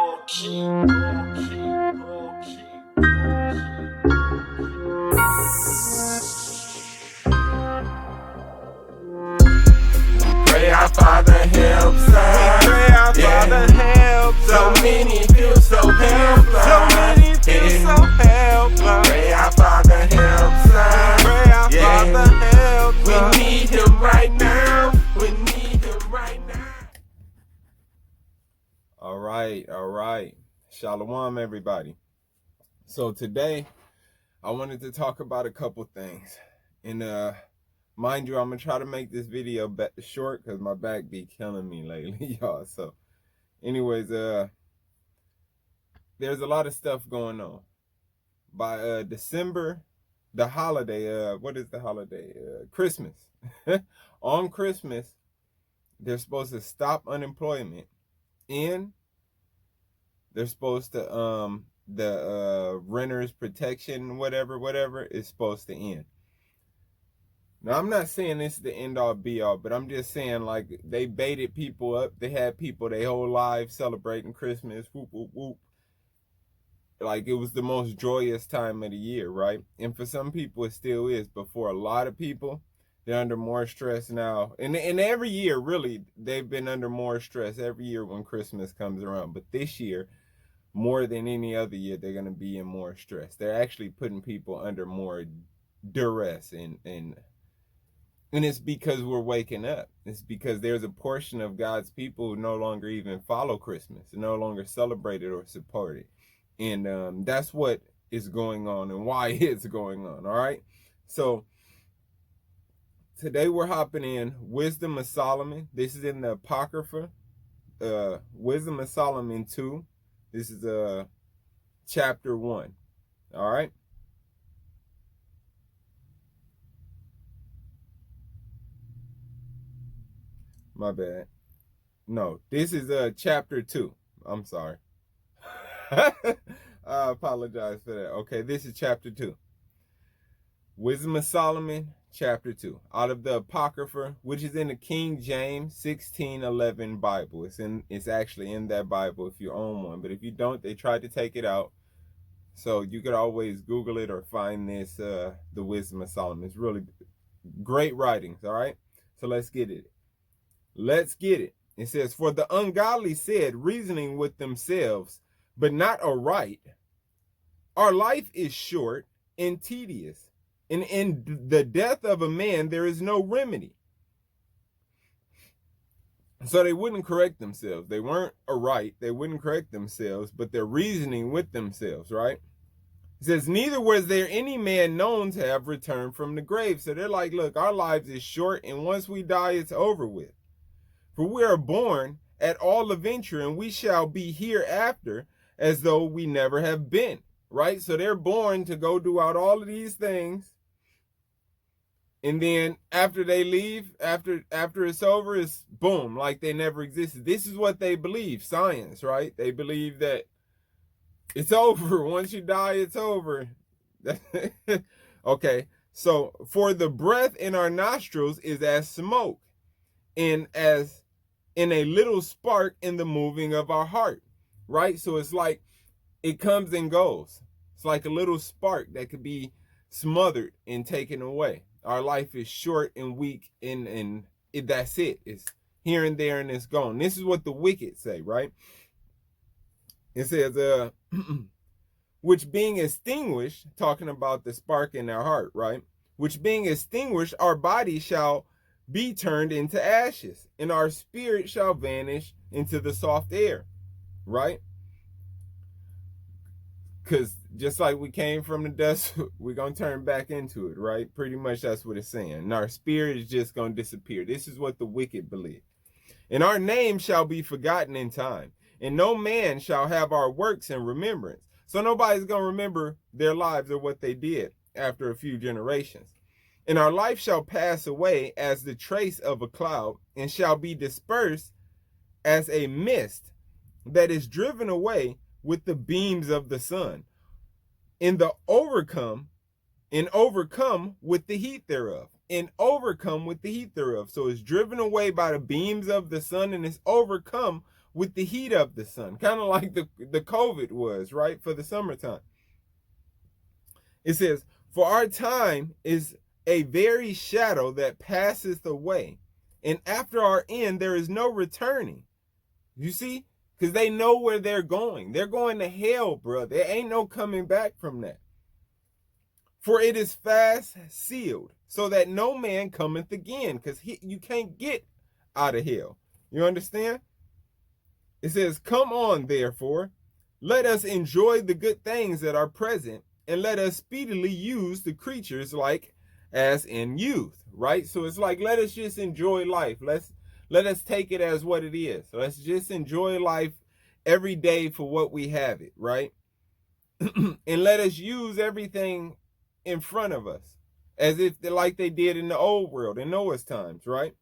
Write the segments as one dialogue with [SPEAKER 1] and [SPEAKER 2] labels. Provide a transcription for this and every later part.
[SPEAKER 1] Pray our Father helps us.
[SPEAKER 2] We pray our Father helps
[SPEAKER 1] So
[SPEAKER 2] us.
[SPEAKER 1] many feel so helpless.
[SPEAKER 2] So many feel so helpless.
[SPEAKER 1] Pray our Father helps us.
[SPEAKER 2] Pray our Father helps us.
[SPEAKER 1] We need Him right now. We need Him right now.
[SPEAKER 2] All right. Shalom, everybody. So today, I wanted to talk about a couple things. And mind you, I'm gonna try to make this video short because my back be killing me lately, y'all. So, anyways, there's a lot of stuff going on. By December, the holiday, what is the holiday? Christmas. On Christmas, they're supposed to stop unemployment, and they're supposed to the renters protection whatever is supposed to end. Now, I'm not saying this is the end all be all, but I'm just saying, like, they baited people up. They had people their whole lives celebrating Christmas, whoop whoop whoop, like it was the most joyous time of the year, right? And for some people it still is, but for a lot of people, they're under more stress now. And every year, really, they've been under more stress every year when Christmas comes around. But this year, more than any other year, they're going to be in more stress. They're actually putting people under more duress. And it's because we're waking up. It's because there's a portion of God's people who no longer even follow Christmas, no longer celebrate it or support it. And that's what is going on and why it's going on, all right? So today we're hopping in Wisdom of Solomon. This is in the Apocrypha, Wisdom of Solomon 2. This is chapter 1, all right? My bad. No, this is chapter 2. I'm sorry. I apologize for that. Okay, this is chapter 2. Wisdom of Solomon, chapter 2. Out of the Apocrypha, which is in the King James 1611 Bible. It's actually in that Bible if you own one. But if you don't, they tried to take it out. So you could always Google it or find this, the Wisdom of Solomon. It's really great writings, all right? So let's get it. Let's get it. It says, for the ungodly said, reasoning with themselves, but not aright, our life is short and tedious, and in the death of a man there is no remedy. So they wouldn't correct themselves. They weren't aright. They wouldn't correct themselves, but they're reasoning with themselves, right? It says, neither was there any man known to have returned from the grave. So they're like, look, our lives is short, and once we die, it's over with. For we are born at all adventure, and we shall be hereafter as though we never have been, right? So they're born to go do out all of these things. And then after they leave, after it's over, it's boom, like they never existed. This is what they believe, science, right? They believe that it's over. Once you die, it's over. Okay, so for the breath in our nostrils is as smoke, and as in a little spark in the moving of our heart, right? So it's like it comes and goes. It's like a little spark that could be smothered and taken away. Our life is short and weak, and that's it. It's here and there and it's gone. This is what the wicked say, right? It says, which being extinguished, talking about the spark in our heart, right? Which being extinguished, our body shall be turned into ashes, and our spirit shall vanish into the soft air, right? Because just like we came from the dust, we're going to turn back into it, right? Pretty much that's what it's saying. And our spirit is just going to disappear. This is what the wicked believe. And our name shall be forgotten in time, and no man shall have our works in remembrance. So nobody's going to remember their lives or what they did after a few generations. And our life shall pass away as the trace of a cloud, and shall be dispersed as a mist that is driven away with the beams of the sun, and overcome with the heat thereof. And overcome with the heat thereof. So it's driven away by the beams of the sun, and it's overcome with the heat of the sun, kind of like the COVID was, right, for the summertime. It says, for our time is a very shadow that passeth away, and after our end there is no returning. You see? Because they know where they're going. They're going to hell, bro. There ain't no coming back from that. For it is fast sealed, so that no man cometh again, because you can't get out of hell. You understand? It says, come on, therefore, let us enjoy the good things that are present, and let us speedily use the creatures like as in youth, right? So it's like, let us just enjoy life. Let us take it as what it is. Let's just enjoy life every day for what we have it, right? And let us use everything in front of us as if like they did in the old world, in Noah's times, right?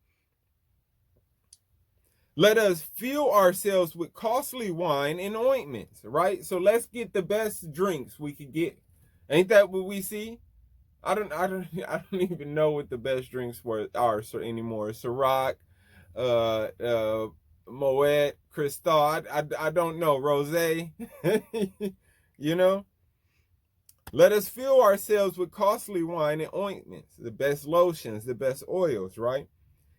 [SPEAKER 2] Let us fill ourselves with costly wine and ointments, right? So let's get the best drinks we could get. Ain't that what we see? I don't even know what the best drinks are anymore. Ciroc, Moet, Cristal. I don't know. Rosé. You know. Let us fill ourselves with costly wine and ointments, the best lotions, the best oils, right?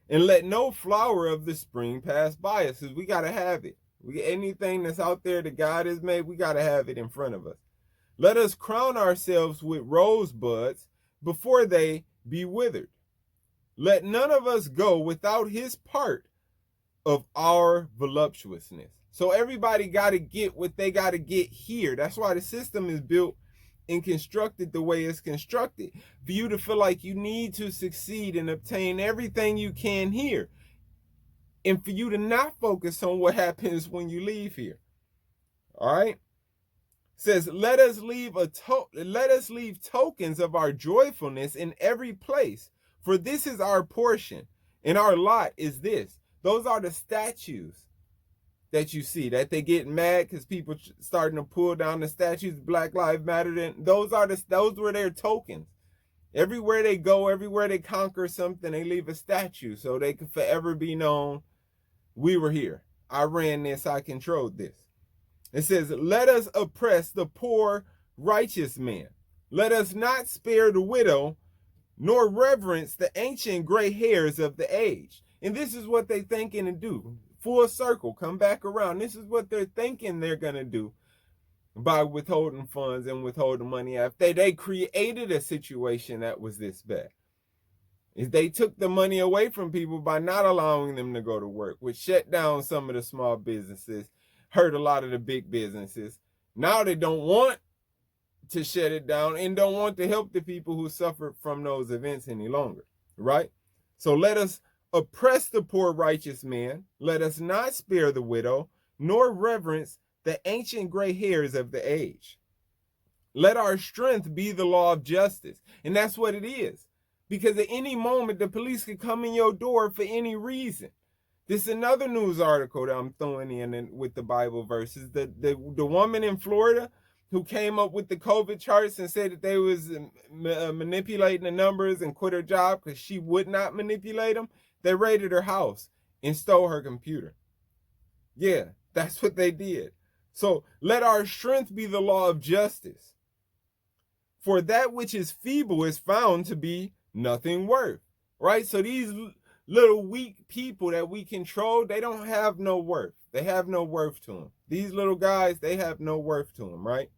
[SPEAKER 2] And let no flower of the spring pass by us, because we got to have it. Anything that's out there that God has made, we got to have it in front of us. Let us crown ourselves with rosebuds before they be withered. Let none of us go without his part of our voluptuousness. So everybody got to get what they got to get here. That's why the system is built and constructed the way it's constructed, for you to feel like you need to succeed and obtain everything you can here, and for you to not focus on what happens when you leave here. All right. It says, let us leave tokens of our joyfulness in every place, for this is our portion, and our lot is this. Those are the statues that you see, that they get mad because people starting to pull down the statues. Black Lives Matter. And those were their tokens. Everywhere they go, everywhere they conquer something, they leave a statue so they can forever be known. We were here. I ran this. I controlled this. It says, let us oppress the poor righteous man. Let us not spare the widow, nor reverence the ancient gray hairs of the age. And this is what they thinking to do. Full circle, come back around. This is what they're thinking they're going to do by withholding funds and withholding money after they created a situation that was this bad. Is they took the money away from people by not allowing them to go to work, which shut down some of the small businesses, hurt a lot of the big businesses. Now they don't want to shut it down and don't want to help the people who suffered from those events any longer, right? So let us oppress the poor righteous man. Let us not spare the widow, nor reverence the ancient gray hairs of the age. Let our strength be the law of justice. And that's what it is. Because at any moment, the police could come in your door for any reason. This is another news article that I'm throwing in with the Bible verses. The woman in Florida who came up with the COVID charts and said that they was manipulating the numbers and quit her job because she would not manipulate them. They raided her house and stole her computer. Yeah, that's what they did. So let our strength be the law of justice. For that which is feeble is found to be nothing worth. Right? So these little weak people that we control, they don't have no worth. They have no worth to them. These little guys, they have no worth to them, right?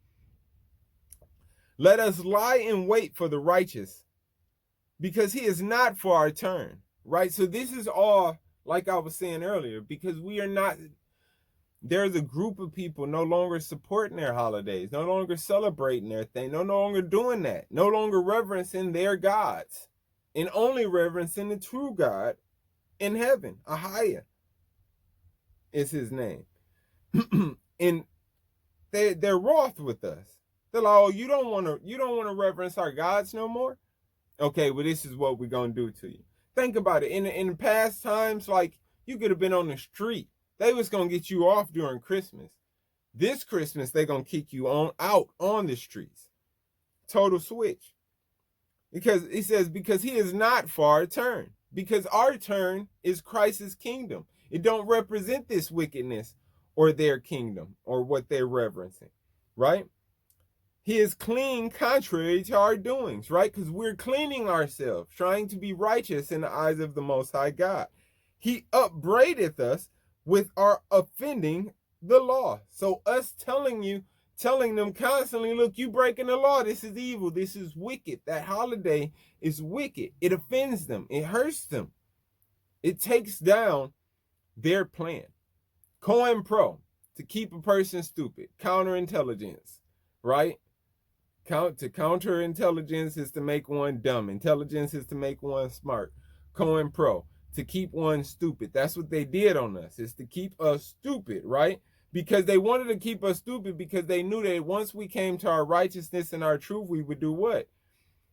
[SPEAKER 2] Let us lie in wait for the righteous, because he is not for our turn. Right? So this is all, like I was saying earlier, because we are not, there's a group of people no longer supporting their holidays, no longer celebrating their thing, no longer doing that, no longer reverencing their gods, and only reverencing the true God in heaven. Ahia is his name. And they're wroth with us. They're like, oh, you don't want to reverence our gods no more? Okay, well, this is what we're going to do to you. Think about it. In past times, like, you could have been on the street. They was going to get you off during Christmas. This Christmas, they're going to kick you out on the streets. Total switch. Because he says, because he is not for our turn. Because our turn is Christ's kingdom. It don't represent this wickedness or their kingdom or what they're reverencing, right? He is clean contrary to our doings, right? Because we're cleaning ourselves, trying to be righteous in the eyes of the Most High God. He upbraideth us with our offending the law. So us telling them constantly, look, you breaking the law. This is evil. This is wicked. That holiday is wicked. It offends them. It hurts them. It takes down their plan. Coin pro, to keep a person stupid. Counterintelligence, right? Counterintelligence is to make one dumb. Intelligence is to make one smart. Coin pro, to keep one stupid. That's what they did on us, is to keep us stupid, right? Because they wanted to keep us stupid because they knew that once we came to our righteousness and our truth, we would do what?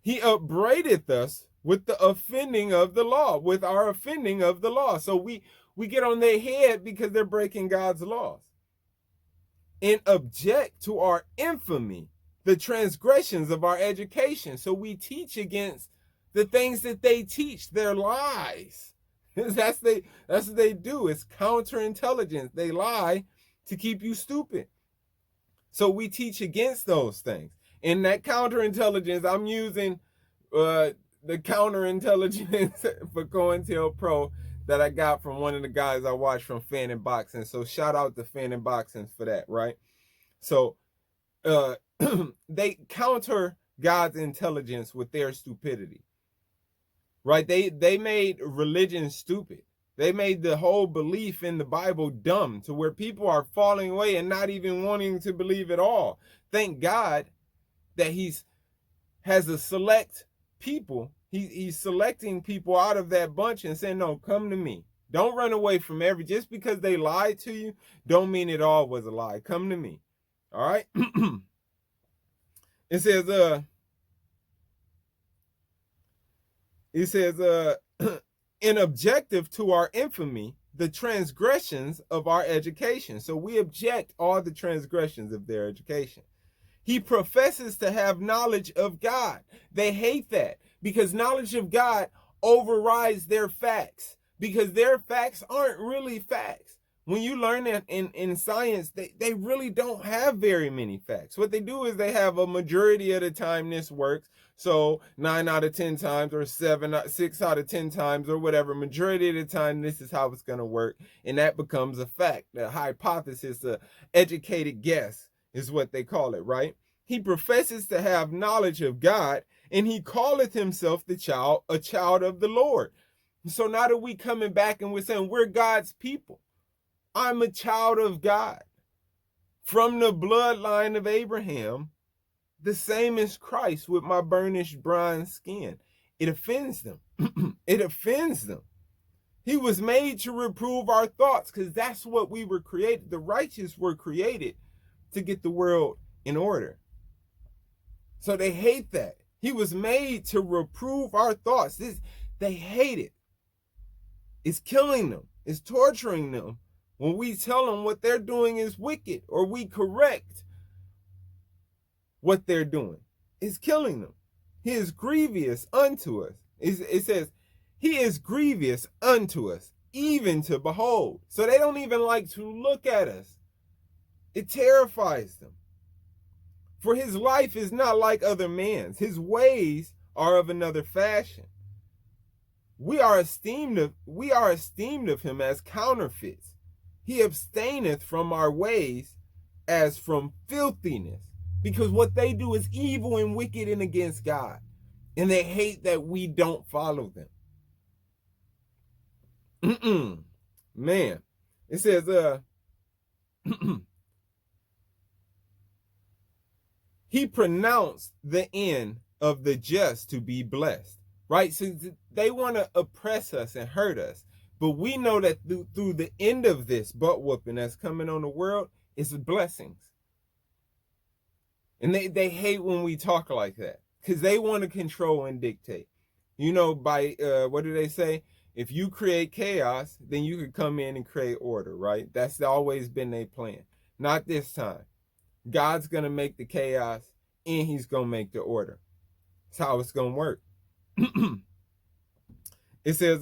[SPEAKER 2] He upbraided us with the offending of the law, with our offending of the law. So we get on their head because they're breaking God's laws and object to our infamy, the transgressions of our education. So we teach against the things that they teach, their lies. That's what they do. It's counterintelligence. They lie to keep you stupid. So we teach against those things. In that counterintelligence, I'm using the counterintelligence for COINTELPRO that I got from one of the guys I watched from Fan and Boxing. So shout out to Fan and Boxing for that, right? So they counter God's intelligence with their stupidity, right? They made religion stupid. They made the whole belief in the Bible dumb to where people are falling away and not even wanting to believe at all. Thank God that has a select people. He's selecting people out of that bunch and saying, no, come to me. Don't run away from just because they lied to you, don't mean it all was a lie. Come to me. All right. It says, in objective to our infamy, the transgressions of our education. So we object all the transgressions of their education. He professes to have knowledge of God. They hate that because knowledge of God overrides their facts, because their facts aren't really facts. When you learn that in science, they really don't have very many facts. What they do is they have a majority of the time this works. So 9 out of 10 times, or 6 out of 10 times, or whatever, majority of the time, this is how it's going to work. And that becomes a fact. The hypothesis, the educated guess is what they call it, right? He professes to have knowledge of God, and he calleth himself a child of the Lord. So now that we coming back and we're saying we're God's people. I'm a child of God from the bloodline of Abraham, the same as Christ with my burnished bronze skin. It offends them. It offends them. He was made to reprove our thoughts, because that's what we were created. The righteous were created to get the world in order. So they hate that. He was made to reprove our thoughts. They hate it. It's killing them. It's torturing them. When we tell them what they're doing is wicked, or we correct what they're doing, it's killing them. He is grievous unto us. It says, he is grievous unto us, even to behold. So they don't even like to look at us. It terrifies them. For his life is not like other man's. His ways are of another fashion. We are esteemed of him as counterfeits. He abstaineth from our ways as from filthiness. Because what they do is evil and wicked and against God. And they hate that we don't follow them. Man. It says, he pronounced the end of the just to be blessed. Right? So they want to oppress us and hurt us. But we know that through the end of this butt whooping that's coming on the world, it's blessings. And they hate when we talk like that, because they want to control and dictate. You know, by, what do they say? If you create chaos, then you could come in and create order, right? That's always been their plan. Not this time. God's going to make the chaos, and he's going to make the order. That's how it's going to work. It says,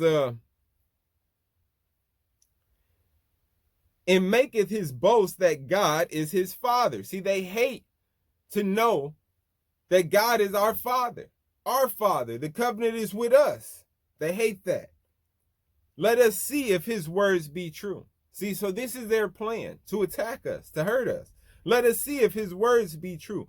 [SPEAKER 2] and maketh his boast that God is his father. See, they hate to know that God is our father. Our father, the covenant is with us. They hate that. Let us see if his words be true. See, so this is their plan, to attack us, to hurt us. Let us see if his words be true.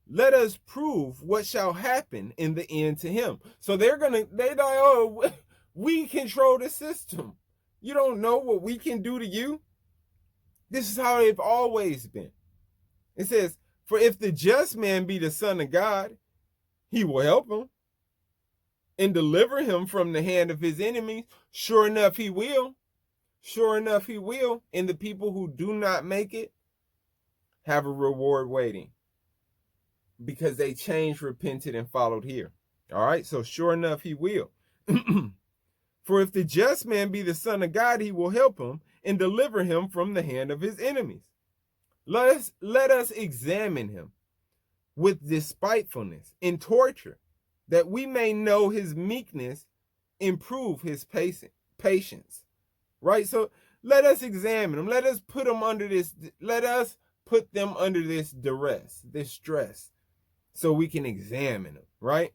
[SPEAKER 2] Let us prove what shall happen in the end to him. So they're like, oh, we control the system. You don't know what we can do to you? This is how they've always been. It says, for if the just man be the son of God, he will help him and deliver him from the hand of his enemies. Sure enough, he will. Sure enough, he will. And the people who do not make it have a reward waiting because they changed, repented, and followed here. All right, so sure enough, he will. For if the just man be the son of God, he will help him and deliver him from the hand of his enemies. Let us examine him with despitefulness and torture, that we may know his meekness, improve his patience. Right? So let us examine him. Let us put them under this duress, this stress, so we can examine him, right?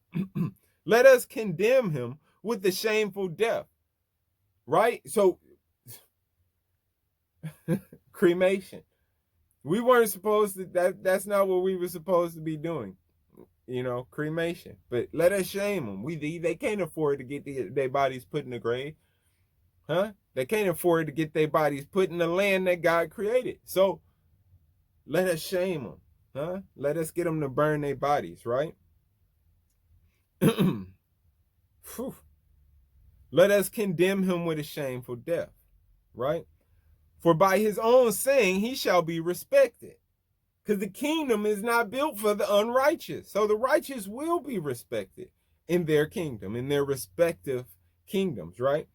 [SPEAKER 2] Let us condemn him with the shameful death, right? So cremation. We weren't supposed to, that's not what we were supposed to be doing. Cremation. But let us shame them. They can't afford to get their bodies put in the grave. Huh? They can't afford to get their bodies put in the land that God created. So let us shame them. Huh? Let us get them to burn their bodies, right? Let us condemn him with a shameful death, right? For by his own saying he shall be respected. Because the kingdom is not built for the unrighteous. So the righteous will be respected in their kingdom, in their respective kingdoms, right?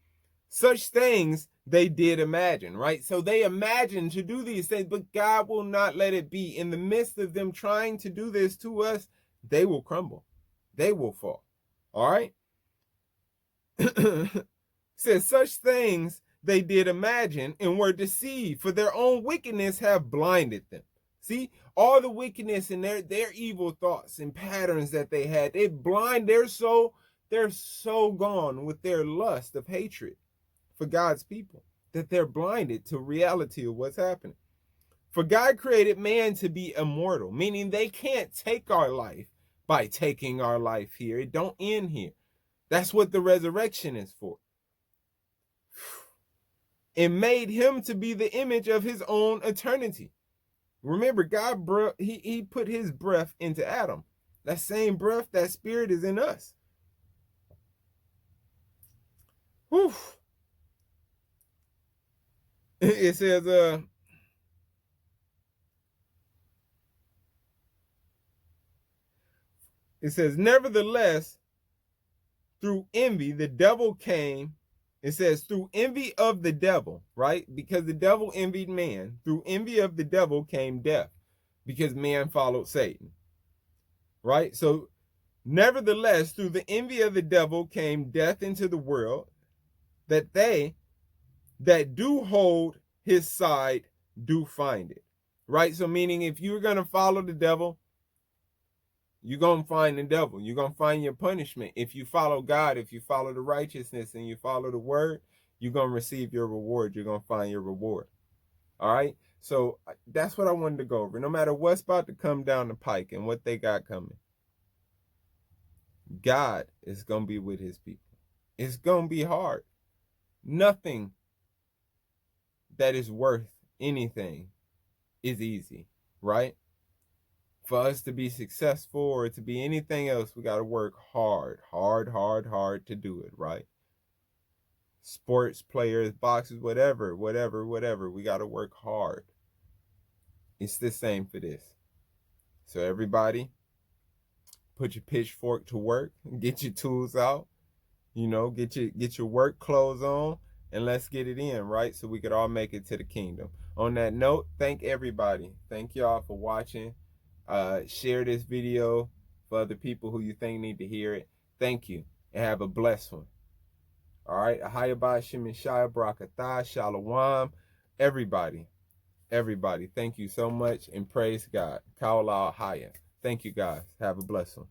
[SPEAKER 2] Such things they did imagine, right? So they imagined to do these things, but God will not let it be. In the midst of them trying to do this to us, they will crumble. They will fall. All right? Says such things they did imagine and were deceived, for their own wickedness have blinded them. See, all the wickedness and their evil thoughts and patterns that they had, they're so gone with their lust of hatred for God's people that they're blinded to reality of what's happening. For God created man to be immortal, meaning they can't take our life by taking our life here. It don't end here. That's what the resurrection is for. And made him to be the image of his own eternity. Remember, God, he put his breath into Adam. That same breath, that spirit is in us. Whew. It says, nevertheless, through envy, the devil came. It says, through envy of the devil, right? Because the devil envied man. Through envy of the devil came death, because man followed Satan, right? So, nevertheless, through the envy of the devil came death into the world, that they that do hold his side do find it, right? So, meaning if you're going to follow the devil, you're going to find the devil. You're going to find your punishment. If you follow God, if you follow the righteousness and you follow the word, you're going to receive your reward. You're going to find your reward. All right? So that's what I wanted to go over. No matter what's about to come down the pike and what they got coming, God is going to be with his people. It's going to be hard. Nothing that is worth anything is easy, right? For us to be successful or to be anything else, we got to work hard to do it, right? Sports players, boxers, whatever. We got to work hard. It's the same for this. So everybody, put your pitchfork to work, get your tools out, get your work clothes on, and let's get it in, right? So we could all make it to the kingdom. On that note, thank everybody. Thank y'all for watching. Share this video for other people who you think need to hear it. Thank you, and have a blessed one. All right, Ahayabah Shemin Shai Barakatah Shalom. Everybody, thank you so much and praise God. Kaula Haya. Thank you guys. Have a blessed one.